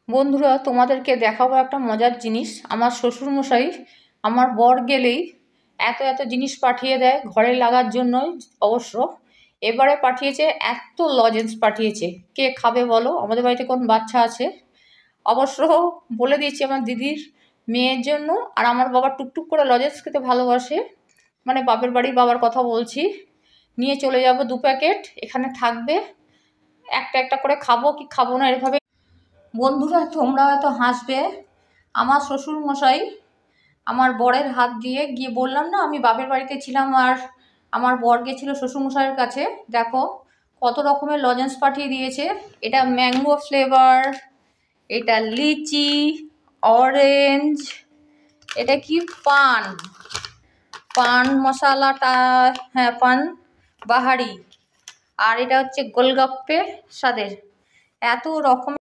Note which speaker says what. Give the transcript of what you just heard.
Speaker 1: বন্ধুরা, তোমাদেরকে দেখাবো একটা মজার জিনিস। আমার শ্বশুরমশাই আমার বর গেলেই এত এত জিনিস পাঠিয়ে দেয়, ঘরে লাগার জন্যই অবশ্য। এবারে পাঠিয়েছে এত লজেন্স পাঠিয়েছে। কে খাবে বলো? আমাদের বাড়িতে কোন বাচ্চা আছে? অবশ্য বলে দিয়েছি আমার দিদির মেয়ের জন্য। আর আমার বাবা টুকটুক করে লজেন্স খেতে ভালোবাসে, মানে বাপের বাড়ির বাবার কথা বলছি। নিয়ে চলে যাব 2 প্যাকেট, এখানে থাকবে। একটা একটা করে খাবো কি খাবো না এভাবে। বন্ধুরা, তোমরা হয়তো হাসবে। আমার শ্বশুর মশাই আমার বরের হাত দিয়ে গিয়ে, বললাম না আমি বাপের বাড়িতে ছিলাম আর আমার বর গেছিল শ্বশুরমশাইয়ের কাছে। দেখো কত রকমের লজেন্স পাঠিয়ে দিয়েছে। এটা ম্যাঙ্গো ফ্লেভার, এটা লিচি, অরেঞ্জ, এটা কি পান, পান মশালাটা, হ্যাঁ পান বাহারি, আর এটা হচ্ছে গোলগাপ্পে স্বাদের। এত রকম